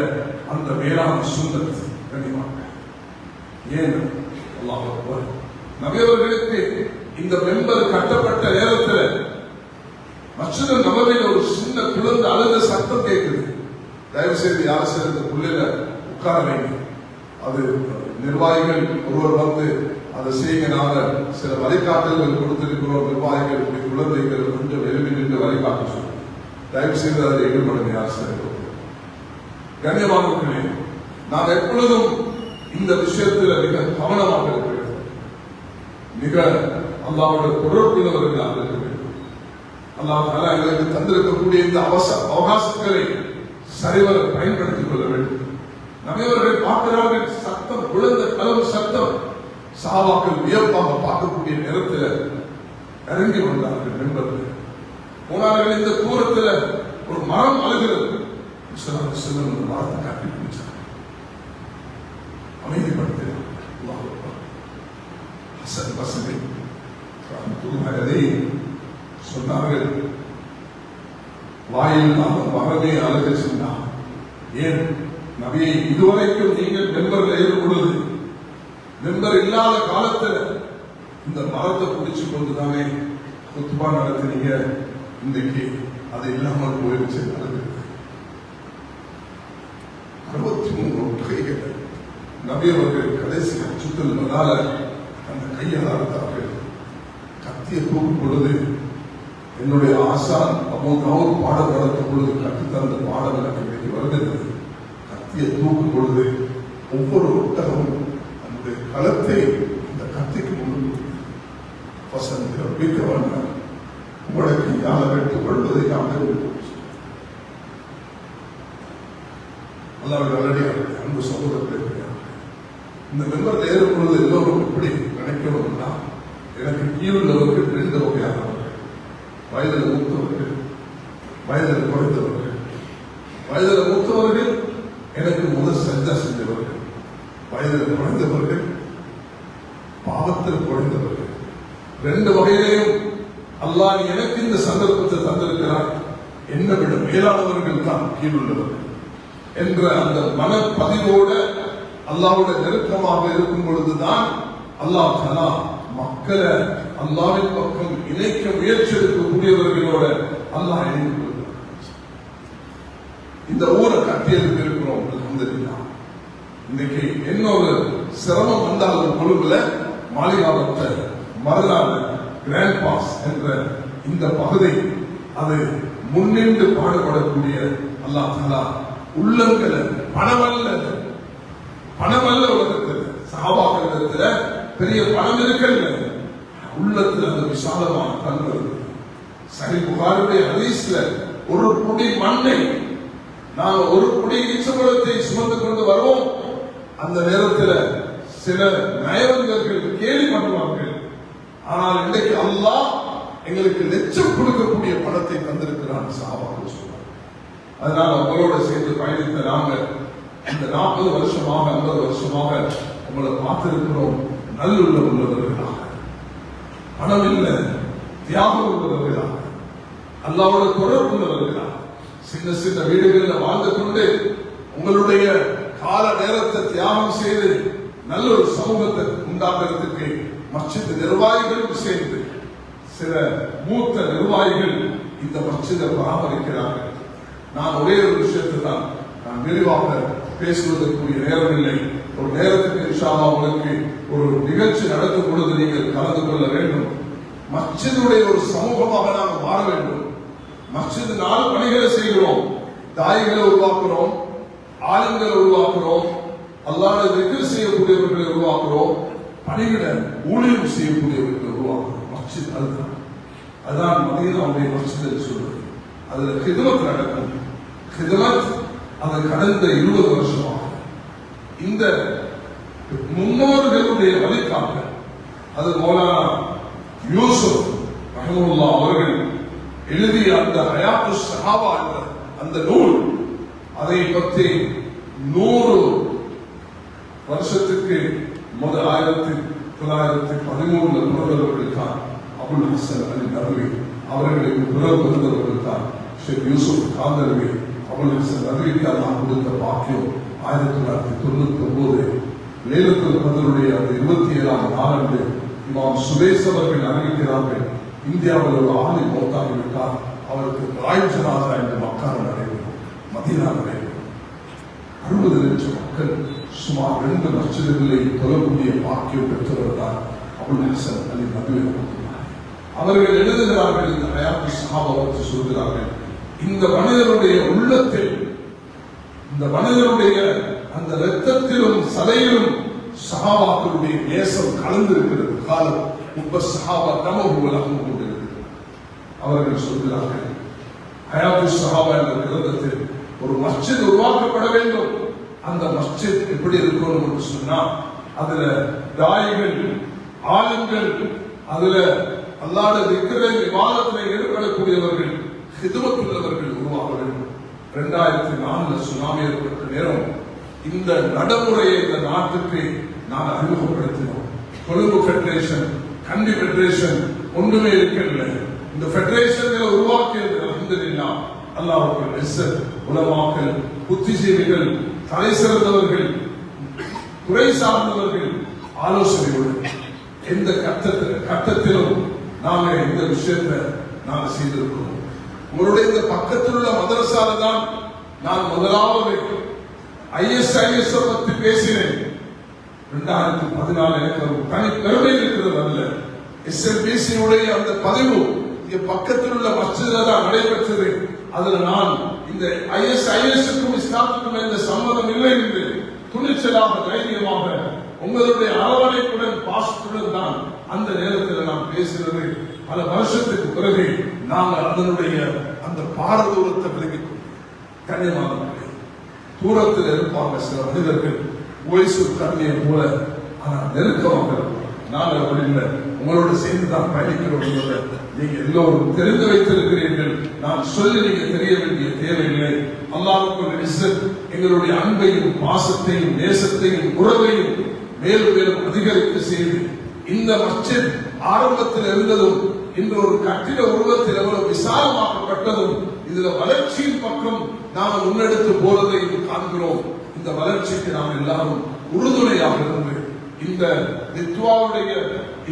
அந்த மேலான சுன்னத். கனிமாக ஏன் அல்லாஹ் அக்பர். நபி அவர்களுக்கு இந்த மெம்பர் கட்டப்பட்ட நேரத்தில் மஸ்ஜித் நபவியில ஒரு சின்ன குழந்தை அழுத சத்தம் கேட்குது. தயவு செய்து யாரும் சரி இந்த பிள்ளைல உட்கார வைங்க. அது நிர்வாகிகள் ஒருவர் வந்து அதை செய்யுங்க. நாங்க சில வழிகாட்டல்கள் கொடுத்திருக்கிறோம். நிர்வாகிகள் குழந்தைகள் கொஞ்சம் எழுதி நின்று வழிகாட்ட சொல்லுங்க. தயவு செய்து அதை ஈடுபடுங்க. யார் சரி கண்ணியமானவர்களே, நாம் எப்பொழுதும் இந்த விஷயத்தில் மிக கவனமாக இருக்க வேண்டும். மிக அல்லாஹ்வுடைய பொருட்புள்ளவர்களாக இருக்க வேண்டும். அல்லாஹ் தஆலா எங்களுக்கு தந்திருக்கக்கூடிய இந்த அவகாசங்களை சரிவர பயன்படுத்திக் கொள்ள வேண்டும். நபியவர்கள் பார்க்கிறார்கள், சத்தம் குழந்த கலவு சத்தம். சஹாபாக்கள் வியப்பாக பார்க்கக்கூடிய நேரத்தில் இறங்கி வந்தார்கள். நண்பர்கள் போனார்கள். இந்த தூரத்தில் ஒரு மரம் அழுகிறது. மரத்தை காட்டி பிடிச்சார், அமைதிப்படுத்தினார். சொன்னார்கள், வாயில்லாத மரமே அழகு சொன்னார். ஏன் நபியை இதுவரைக்கும் நீங்கள் மெம்பர்ல ஏற்படுவது, மெம்பர் இல்லாத காலத்தில் இந்த மரத்தை பிடிச்சு கொண்டுதானே குத்துபா நடத்தினீங்க. இன்றைக்கு அது இல்லாமல் போயிடுச்சு. நடக்குது 63 ஒற்றைகள் நபி அவர்கள் கடைசி சுத்தல் வந்தால அந்த கையால் அறுத்தார்கள். கத்திய தூக்கும் பொழுது என்னுடைய ஆசான் அவங்க பாடம் நடத்தும் பொழுது கற்றுத்தந்த பாடம் எனக்கு வருகிறது. கத்திய தூக்கும் பொழுது ஒவ்வொரு ஒட்டகமும் அந்த களத்தை அந்த கத்திக்கு முன்பு வசந்த பிடிக்கவன் உங்களுக்கு யாரை எடுத்துக் கொள்வதை நாம் அன்பு சகோதரர்கள், இந்த மெம்பர் ஏறும் பொழுது எல்லோரும் எப்படி நினைக்கணும்னா, எனக்கு கீழுள்ளவர்கள் 2 வகையானவர்கள். வயதில் மூத்தவர்கள், வயதில் குறைந்தவர்கள். வயதில் மூத்தவர்கள் எனக்கு முதல் சஜ்ஜா செஞ்சவர்கள். வயதில் குறைந்தவர்கள், பாவத்தில் குறைந்தவர்கள். 2 வகையிலையும் அல்லாஹ் எனக்கு இந்த சந்தர்ப்பத்தை தந்திருக்கிறார். என்னை விட மேலானவர்கள் தான் கீழுள்ளவர்கள் என்ற அந்த மனப்பதிவோட அல்லாஹ்வோட நெருக்கமாக இருக்கும் பொழுதுதான் அல்லாஹ் தஆலா மக்களை அல்லாஹ்வின் பக்கம் இணைக்க முயற்சி எடுக்கக்கூடியவர்களோட அல்லாஹ் இணைந்து கொள்கிறார். இந்த ஊரை கட்டியெழுப்பி இருக்கிறோம். அல்ஹம்துலில்லாஹ். இன்னைக்கு இன்னொரு சிரமம் வந்தாலும் கொழும்புல மாளிகாவத்தை மருதான கிராண்ட் பாஸ் என்ற இந்த பகுதி அது முன்னின்று பாடுபடக்கூடிய அல்லாஹ் தஆலா உள்ளங்களை பணமல்ல உலகத்தில் சஹாபாக்களிடத்தில் பெரிய பணம் இருக்கல்ல, உள்ளத்தில் அந்த விசாலமான கண்கள். சஹீஹ் புகாரியுடைய ஹதீஸ்ல ஒரு குடி மண்ணை நாங்கள் ஒரு குடி ஈச்சப்பழத்தை சுமந்து கொண்டு வருவோம். அந்த நேரத்தில் சில நயவஞ்சர்கள் கேலி பண்ணுவார்கள். ஆனால் இன்றைக்கு அல்லாஹ் எங்களுக்கு லட்சம் கொடுக்கக்கூடிய பணத்தை தந்திருக்கிறான் சஹாபாக்கள் சொல்றாங்க. அதனால உங்களோட சேர்ந்து பயணித்த நாங்க இந்த 40 வருஷமாக 50 வருஷமாக உங்களை பார்த்திருக்கிறோம். நல்லுள்ள உள்ளவர்களாக, பணம் இல்லை தியாகம் உள்ளவர்களாக, அல்லாஹ்வோட தொடர்பு உள்ளவர்களாக, சின்ன சின்ன வீடுகளில் வாழ்ந்து கொண்டு உங்களுடைய கால நேரத்தை தியாகம் செய்து நல்ல ஒரு சமூகத்தை உண்டாக்குறதுக்கு மஸ்ஜித் நிர்வாகிகளும் சேர்ந்து சில மூத்த நிர்வாகிகள் இந்த மஸ்ஜிதை பராமரிக்கிறார்கள். நான் ஒரே ஒரு விஷயத்தை தான் நான் விரிவாக பேசுவதற்குரிய நேரம் இல்லை. ஒரு நேரத்துக்கு இன்ஷா அல்லாஹ் உங்களுக்கு ஒரு நிகழ்ச்சி நடக்கும் பொழுது நீங்கள் கலந்து கொள்ள வேண்டும். மஸ்ஜிதுடைய ஒரு சமூகமாக நாம் மாற வேண்டும். மஸ்ஜித் 4 பணிகளை செய்கிறோம். தாயிகளை உருவாக்குறோம், ஆளுங்களை உருவாக்குறோம், அல்லாஹ்வை திக்ர் செய்யக்கூடியவர்களை உருவாக்குறோம், பணிகளை ஊழியம் செய்யக்கூடியவர்களை உருவாக்குறோம். மஸ்ஜித் அதுதான் மதீனாவுடைய மஸ்ஜித் சொல்றது. அதுல ஹிதமத் நடக்கும். ஹிதமத் அது கடந்த 20 வருஷமாக இந்த முன்னோர்களுடைய வழிகாட்ட அது மௌலானா யூசுப் ரஹ்மத்துல்லாஹ் அவர்கள் எழுதிய அந்த ஹயாத்து ஸஹாபா என்ற அந்த நூல், அதை பற்றி 100 வருஷத்துக்கு முதல் 1913 பிறந்தவர்கள் தான் அபுல் ஹசன் அலி நதவி. அவர்களுக்கு பிறகு வந்தவர்கள் தான் ஷேக் யூசுப் காந்தர்வி. அபுல் ஹசன் நதவிக்கு அல்லாஹ் கொடுத்த பாக்கியம் 1999 லைலத்துல் கத்ருடைய 27ஆம் நாளன்று இமாம் சுபேஸ் அவர்கள் அறிவிக்கிறார்கள், இந்தியாவில் ஒரு ஆளி மௌத்தாகிவிட்டார். அவருக்கு ராய் ஜனாதா என்று மக்கான நடைபெறும், மதீனா நடைபெறும். 60 லட்சம் மக்கள் சுமார் 2 மஸ்ஜிதுகளை தொழக்கூடிய பாக்கியம் பெற்றவர் தான் அபுல் ஹசன் அலி நபி. அவர்கள் எழுதுகிறார்கள், இந்த ஹயாத்து சஹாபாவை சொல்கிறார்கள், இந்த மனிதனுடைய உள்ளத்தில், இந்த மனிதனுடைய அந்த இரத்தத்திலும் சதையிலும் சஹாபாக்களுடைய நேசம் கலந்திருக்கிறது. காலம் உப்ப சஹாபா நமகு உலகம் கொண்டிருக்கிறது. அவர்கள் சொல்கிறார்கள், ஹயாத்து சஹாபா என்ற கிரந்தத்தில் ஒரு மஸ்ஜித் உருவாக்கப்பட வேண்டும். அந்த மஸ்ஜித் எப்படி இருக்கணும் என்று சொன்னால், அதுல தாயிகள், ஆளுங்கள், அதுல அல்லாஹ்வுடைய திக்ரை இபாதத்தில் ஈடுபடக்கூடியவர்கள், ஹிதுமத்துள்ளவர்கள் உருவாக வேண்டும். 2004 சுனாமி ஏற்பட்ட நேரம் இந்த நடைமுறையை இந்த நாட்டுக்கு நான் அறிமுகப்படுத்தினோம். கொழும்பு பெடரேஷன், கண்டி பெடரேஷன் ஒன்றுமே இருக்கவில்லை. இந்த பெடரேஷனை உருவாக்கியது அல்ஹம்துலில்லாஹ். அல்லாஹ்வுக்கு உலமாக்கள், புத்திஜீவிகள், தலை சிறந்தவர்கள், துறை சார்ந்தவர்கள் ஆலோசனையுடன் எந்த கட்டத்திலும் நாங்கள் இந்த விஷயத்தை நாங்கள் செய்திருக்கிறோம். உங்களுடைய இந்த பக்கத்தில் உள்ள மதரசால தான் நான் முதலாவது ISIS பற்றி பேசினேன். 2014 எனக்கு ஒரு தனி பெருமை இருக்கிறது. அல்ல, SLBC உடைய அந்த பதிவு இங்க பக்கத்தில் உள்ள மஸ்ஜிதில் தான் நடைபெற்றது. அதுல நான் இந்த ISIS-க்கும் இஸ்லாத்துக்கும் எந்த சம்மதம் இல்லை என்று துணிச்சலாக, தைரியமாக, உங்களுடைய அரவணைப்புடன், பாசத்துடன் தான் அந்த நேரத்தில் நான் பேசினது. பல வருஷத்துக்கு பிறகு நாங்கள் அதனுடைய அந்த பாரதூரத்தை விலகிக் கண்ணியமாக தூரத்தில் இருப்பாங்க சில மனிதர்கள், வயசு கண்ணியை போல, ஆனால் நெருக்கமாக இருக்கும். நாங்கள் அப்படி இல்லை, உங்களோட சேர்ந்து தான் பயணிக்கிறோம். நீங்க எல்லோரும் தெரிந்து வைத்திருக்கிறீர்கள். நான் சொல்லி நீங்க தெரிய வேண்டிய தேவையில்லை. அல்லாஹ்வுக்கு எங்களுடைய அன்பையும், பாசத்தையும், நேசத்தையும், உறவையும் மேலும் மேலும் அதிகரித்து செய்து இந்த மஸ்ஜித் ஆரம்பத்தில் இருந்ததும் இன்று ஒரு கட்டிட உருவத்தில் எவ்வளவு விசாலமாக்கப்பட்டதும் இதுல வளர்ச்சியின் பக்கம் நாம் முன்னெடுத்து போறதை காண்கிறோம். இந்த வளர்ச்சிக்கு நாம் எல்லாரும் உறுதுணையாக இருந்து இந்த நித்வாவுடைய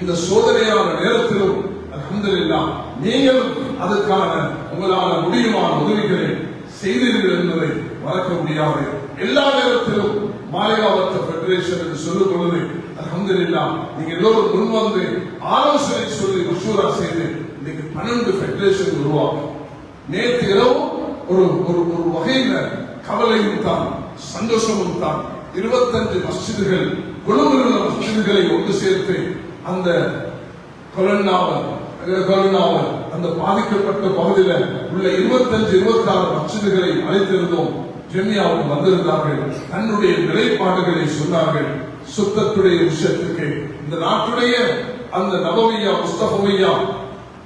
இந்த சோதனையான நேரத்திலும் அல்ஹம்துலில்லாஹ் நீங்களும் அதுக்கான உங்களான முடியுமான உதவிகளை செய்தீர்கள் என்பதை மறக்க முடியாது. எல்லா நேரத்திலும் மாலைகாவத்த பெடரேஷன் என்று சொல்லும் பொழுது அல்ஹம்துலில்லாஹ் நீங்க எல்லோரும் முன்வந்து ஆலோசனை சொல்லி மஷூரா செய்து இன்னைக்கு 12 பெடரேஷன் உருவாக்கும். நேற்று இரவு ஒரு ஒரு வகையில கவலையும் தான், சந்தோஷமும் தான். 25 மஸ்ஜிதுகள், கொழும்பில் உள்ள மஸ்ஜிதுகளை ஒன்று சேர்த்து அந்த கொலன்னாவல் அந்த பாதிக்கப்பட்ட பகுதியில் உள்ள 25-26 மஸ்ஜிதுகளை அழைத்திருந்தோம். ஜெமியாவுக்கு வந்திருந்தார்கள், தன்னுடைய நிலைப்பாடுகளை சொன்னார்கள். சுத்தத்துடைய விஷயத்துக்கு இந்த நாட்டுடைய அந்த நபவியா, முஸ்தபவியா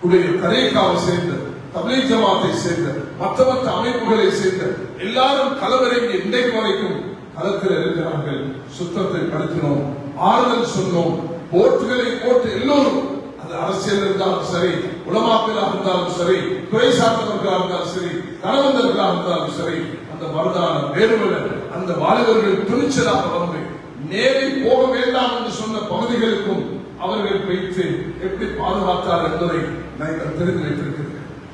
உடைய தரீகாவை சேர்ந்த, தப்லீக் ஜமாத்தை சேர்ந்த, மற்ற அமைப்புகளை சேர்ந்த எல்லாரும் களமிறங்கி இன்றைக்கு வரைக்கும் களத்தில் இருக்கிறார்கள். சுத்தத்தை படுத்தினோம், ஆறுதல் சொன்னோம், போட்டுகளை போட்டு எல்லோரும், அது அரசியல் இருந்தாலும் சரி, உலமாக்களாக இருந்தாலும் சரி, துறை சார்ந்தவர்களாக இருந்தாலும் சரி, தனவந்தர்களாக இருந்தாலும் சரி, அந்த மருதான வேறுவல அந்த வாலிபர்கள் துணிச்சலாக வந்து நேரே போக வேண்டாம் என்று சொன்ன பகுதிகளுக்கும் அவர்கள் வைத்து எப்படி பாதுகாத்தார் என்பதை நாங்கள் தெரிந்து வைத்திருக்கிறேன்.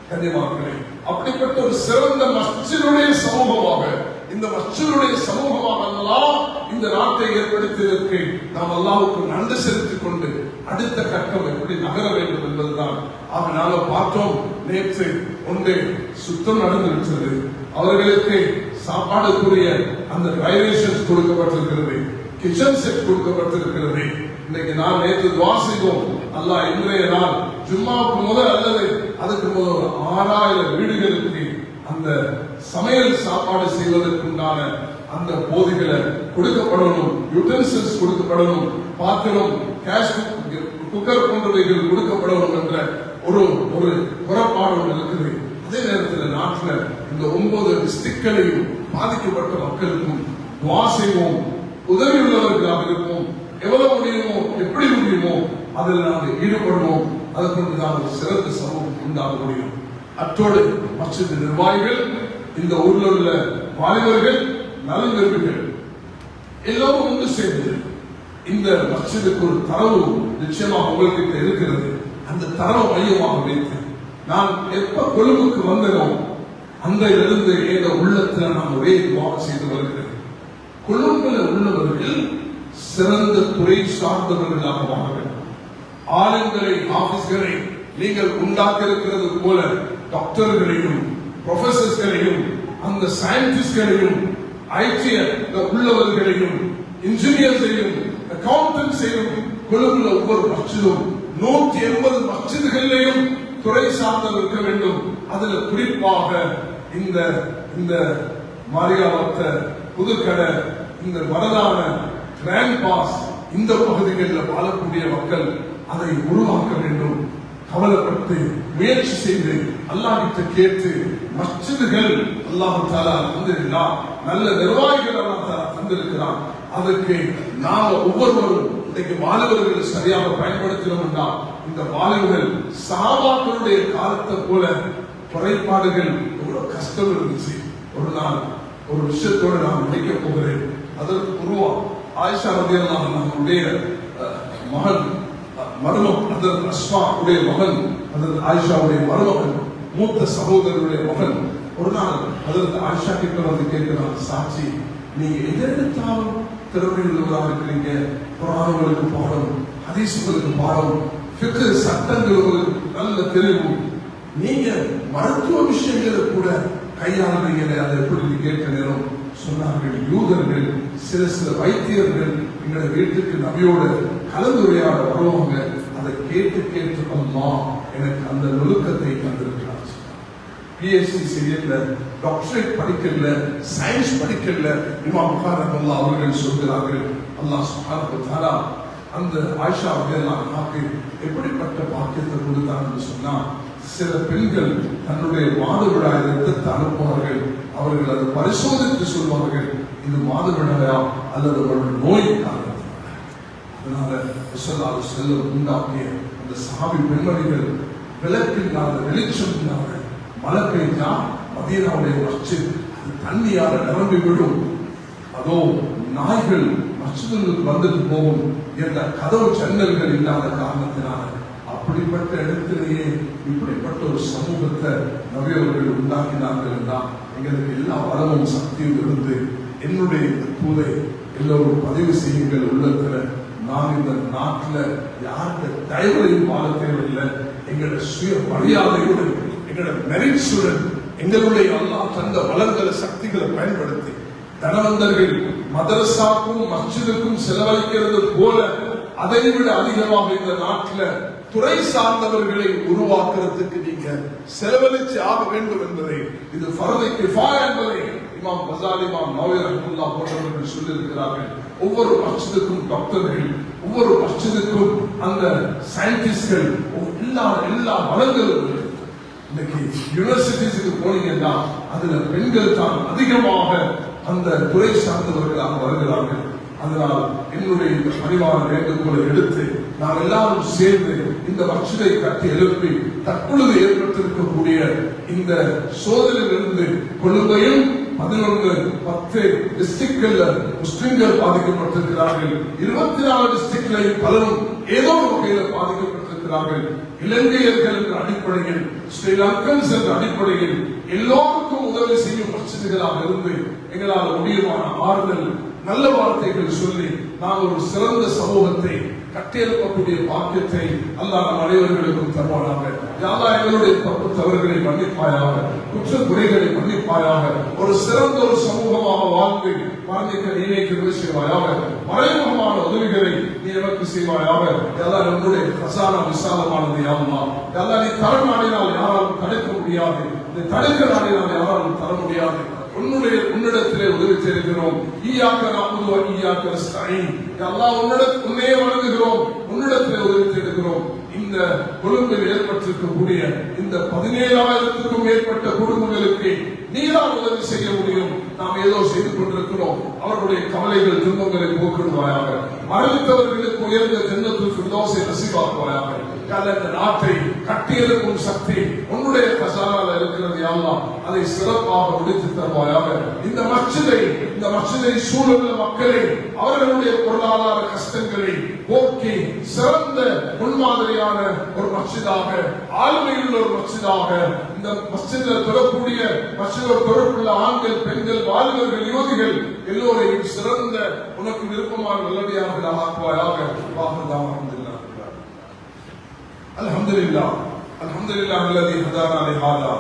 கண்ணியமானவர்களே, அப்படிப்பட்ட ஒரு சிறந்த மஸ்ஜிதுடைய சமூகமாக, இந்த மஸ்ஜிதுடைய சமூகமாக அல்லாஹ் இந்த நாட்டை ஏற்படுத்தியதற்கு நாம் அல்லாஹ்வுக்கு நன்றி செலுத்திக் கொண்டு அடுத்த கட்டம் எப்படி நகர வேண்டும் என்பதுதான். ஆக நாங்கள் பார்த்தோம், நேற்று ஒன்றே சுத்தம் நடந்துவிட்டது. அவர்களுக்கு சாப்பாடுக்குரிய அந்த ரைவேஷன்ஸ் கொடுக்கப்பட்டிருக்கிறது, கிச்சன் செட் கொடுக்கப்பட்டிருக்கிறது. இன்னைக்கு நான் நேற்று துஆ செய்தோம், அல்லாஹ் இன்றைய நாள் ஜும்மாவுக்கு முதல் அல்லது அதுக்கு முதல் 6000 வீடுகளுக்கு அந்த சமையல் சாப்பாடு செய்வதற்குண்டான அந்த போதிகளை கொடுக்கப்படணும், யூட்டென்சில்ஸ் கொடுக்கப்படணும், பாத்திரம், கேஷ் குக்கர் போன்றவைகள் கொடுக்கப்படணும் என்ற ஒரு புறப்பாடு இருக்குது. அதே நேரத்தில் நாட்டில் இந்த 9 டிஸ்ட்ரிக்ட்களையும் பாதிக்கப்பட்ட மக்களுக்கும் துஆ செய்வோம், உதவி உள்ளவர்களாக இருப்போம். எவ்வளவு முடியுமோ, எப்படி முடியுமோ அதில் நாங்கள் ஈடுபடுவோம். அதை கொண்டுதான் ஒரு சிறந்த சமூகம் உண்டாக முடியும். அத்தோடு மஸ்ஜித் நிர்வாகிகள், இந்த ஊரில் உள்ள வாலிபர்கள், நலன்கள் எல்லோரும் ஒன்று சேர்ந்து இந்த மஸ்ஜிதுக்கு ஒரு தரவு நிச்சயமாக உங்கள்கிட்ட இருக்கிறது. அந்த தரவு மையமாக வைத்து நான் எப்ப கொழும்புக்கு வந்தனோ அந்த இருந்து எங்க உள்ளத்துல நான் ஒரே துவா செய்து வருகிறேன். கொழும்புல உள்ளவர்கள் சிறந்த துறை சார்ந்தவர்களாக வாழ வேண்டும். ஆளுங்களை ஆபீஸ்களை நீங்கள் உண்டாக்கியிருக்கிறது போல டாக்டர்களையும் ப்ரொஃபசர்ஸ்களையும் அந்த சயின்டிஸ்ட்களையும் ஐடி உள்ளவர்களையும் இன்ஜினியர்ஸையும் அக்கௌண்டன்ட்ஸையும் கொழும்புல ஒவ்வொரு மஸ்ஜிதும் 180 மஸ்ஜிதுகளிலையும் துறை சார்ந்தவர் இருக்க வேண்டும். அதுல குறிப்பாக இந்த மாரியாவத்த புதுக்கடை இந்த வரதான கிராண்ட் பாஸ் இந்த பகுதிகளில் வாழக்கூடிய மக்கள் அதை உருவாக்க வேண்டும். கவலைப்பட்டு முயற்சி செய்து அல்லாஹ்விட்ட கேட்டு மஸ்ஜிதுகள் அல்லாஹ் தஆலா தந்திருக்கிறார், நல்ல நிர்வாகிகள் அல்லாஹ் தஆலா தந்திருக்கிறார். அதற்கு நாம ஒவ்வொருவரும் இன்றைக்கு வாலிபர்கள் சரியாக பயன்படுத்தினோம் என்றால் இந்த வாலிபர்கள் சஹாபாக்களுடைய காலத்தை போல குறைபாடுகள் எவ்வளவு கஷ்டம் இருந்துச்சு. ஒரு நாள் ஒரு விஷயத்தோடு நான் முடிக்க போகிறேன். அதற்கு உருவா ஆயிஷா ரலியல்லாஹு அன்ஹா நம்முடைய மகன் மருமகன் அதற்கு அஸ்மா உடைய மகன் அதற்கு ஆயிஷாவுடைய மருமகன் மூத்த சகோதரருடைய மகன் ஒரு நாள் அதற்கு ஆயிஷா கிட்ட வந்து கேட்கிறான், சாட்சி நீங்க எதெடுத்தாலும் திறமை உள்ளவராக இருக்கிறீங்க, குர்ஆனுக்கு பாடம், ஹதீஸுகளுக்கு பாடம், ஃபிக்ஹ் சட்டங்களுக்கு நல்ல தெளிவு, நீங்க மருத்துவ விஷயங்களை கூட கையாளுறீங்க, அதை எப்படி கேட்ட நேரம் சொன்னார்கள், யூதர்கள் சில வைத்தியர்கள் எங்களை வீட்டுக்கு நபியோட கலந்துரையாட வருவாங்க, அதை கேட்டு அல்லாஹ் எனக்கு அந்த நுணுக்கத்தை தந்திருக்கிறார். PhD செய்யல, டாக்டரேட் படிக்கல, சயின்ஸ் படிக்கல, இமாம் புகாரி ரஹ்மத்துல்லாஹி அவர்கள் சொல்கிறார்கள், அல்லாஹ் சுப்ஹானஹு வ தஆலா அந்த ஆயிஷா ரலியல்லாஹு அன்ஹாக்கு எப்படிப்பட்ட பாக்கியத்தை கொடுத்தான்னு சொன்னா, சில பெண்கள் தன்னுடைய மாதவிடாய் இரத்தத்தை அனுப்புவார்கள், அவர்கள் அதை பரிசோதித்து சொல்வார்கள் இது மாதவிடாயா அல்லது அவர்கள் நோய் காரணம். அதனால ஸல்லல்லாஹு அலைஹி வஸல்லம் உண்டாக்கிய அந்த சஹாபி பெண்மணிகள் விளக்கில்லாத வெளிச்சம் இல்லாத மழை பெய்ஞ்சா மதீனாவுடைய மஸ்ஜித் தண்ணியால நிரம்பி விடும், அதோ நாய்கள் மஸ்ஜிதுக்கு வந்துட்டு போகும் என்ற கதவு ஜன்னல்கள் இல்லாத காரணத்தினால அப்படிப்பட்ட இடத்திலேயே இப்படிப்பட்ட ஒரு சமூகத்தை நபியவர்கள் உண்டாக்கினார்கள் என்றால் எங்களுக்கு எல்லா வளமும் சக்தியும் இருந்து என்னுடைய இந்த தூதை எல்லோரும் பதிவு செய்யுங்கள் உள்ளத்துல. நான் இந்த நாட்டில் யாருடைய தயவுலையும் வாழ தேவையில்லை, எங்களுடைய சுய மரியாதையுடன் எங்களுடைய மெரிட்ஸுடன் எங்களுடைய அல்லாஹ் தந்த வளங்களை சக்திகளை பயன்படுத்தி தனவந்தர்கள் மதரசாக்கும் மஸ்ஜிதுக்கும் செலவழிக்கிறது போல அதைவிட அதிகமாக இந்த நாட்டில் துறை சார்ந்தவர்களை உருவாக்குறதுக்கு நீங்க செலவழிச்சு ஆக வேண்டும் என்பதை, இது ஃபர்து கிஃபாயா என்பதை இமாம் கஸாலி, இமாம் நவவி ரஹ்மத்துல்லாஹி போன்றவர்கள் சொல்லியிருக்கிறார்கள். ஒவ்வொரு மஸ்ஜிதுக்கும் டாக்டர்கள், ஒவ்வொரு மஸ்ஜிதுக்கும் அந்த சயின்டிஸ்ட்கள், எல்லா வளங்களும். இன்னைக்கு யூனிவர்சிட்டிஸுக்கு போனீங்கன்னா அதுல பெண்கள் தான் அதிகமாக அந்த துறை சார்ந்தவர்களாக வருகிறார்கள். அதனால் என்னுடைய இந்த பணிவான வேண்டுகோளை எடுத்து நாம் எல்லாரும் சேர்ந்து இந்த மஸ்ஜிதை கட்டி எழுப்பி தற்பொழுது ஏற்பட்டிருக்கக்கூடிய இந்த சோதனையிலிருந்து கொழும்பையும் 11-10 டிஸ்ட்ரிக்ட்கள்ல முஸ்லிம்கள் பாதிக்கப்பட்டிருக்கிறார்கள், 24 டிஸ்ட்ரிக்ட்லையும் பலரும் ஏதோ ஒரு வகையில் பாதிக்கப்பட்டிருக்கிறார்கள். இலங்கையர்கள் என்ற அடிப்படையில், ஸ்ரீலங்கன்ஸ் என்ற அடிப்படையில் எல்லோருக்கும் உதவி செய்யும் மஸ்ஜிதுகளாக இருந்து எங்களால் முடியுமான ஆறுதல் நல்ல வார்த்தைகள் சொல்லி நாம் ஒரு சிறந்த சமூகத்தை கட்டியெழுப்பக்கூடிய பாக்கியத்தை அல்லாஹ் நம் அனைவர்களுக்கும் தருவானாக. யா அல்லாஹ் எங்களுடைய தப்பு தவறுகளை மன்னிப்பாயாக, குற்ற குறைகளை மன்னிப்பாயாக, ஒரு சிறந்த ஒரு சமூகமாக வாழ்ந்து வாழ்க்கைக்கு நீனே கிருபை செய்வாயாக, மறைமுகமான உதவிகளை நீ எனக்கு செய்வாயாக. யா அல்லாஹ் நம்முடைய கசானா விசாலமானது. யா அல்லாஹ், யா அல்லாஹ் நீ தர நாடினால் யாராலும் தடுக்க முடியாது, நீ தடுக்க நாடினால் யாராலும் தர முடியாது. உன்னிடத்திலே உதவி செய்கிறோம். ஈயாக்க நஅபுது வ ஈயாக்க நஸ்தஈன். யா அல்லாஹ் உன்னை வணங்குகிறோம், உன்னிடத்திலே உதவி தேடுகிறோம். இந்த கொழும்பில் ஏற்பட்டிருக்கக்கூடிய இந்த 17,000க்கும் மேற்பட்ட குடும்பங்களுக்கு நீதான் உதவி செய்ய முடியும். நாம் ஏதோ செய்து கொண்டிருக்கிறோம். அவர்களுடைய கவலைகள் துன்பங்களை போக்கிடுவாயாக. மரணித்தவர்களுக்கு உயர்ந்த ஜன்னத்துல் ஃபிர்தௌஸை நசீபாக்குவாயாக. இந்த நாட்டை கட்டியெழுப்பும் சக்தி உன்னுடைய கசானால இருக்கிறது. யா அல்லாஹ், அதை சிறப்பாக முடித்து தருவாயாக. இந்த மஸ்ஜிதை சூழலுள்ள மக்களை அவர்களுடைய பொருளாதார கஷ்டங்களை போக்கி சிறந்த முன்மாதிரியான ஒரு மஸ்ஜிதாக, ஆளுமையுள்ள ஒரு மஸ்ஜிதாக, இந்த மஸ்ஜிதில் தொடரக்கூடிய மஸ்ஜிதில் தொடர்புள்ள ஆண்கள், பெண்கள், வாலிபர்கள், யுவதிகள் எல்லோரையும் சிறந்த உனக்கு விருப்பமான நல்லடியார்களாக ஆக்குவாயாக. அல்ஹம்துலில்லாஹ் அல்ஹம்துலில்லாஹ் அல்லதி ஹதானா லிஹாதா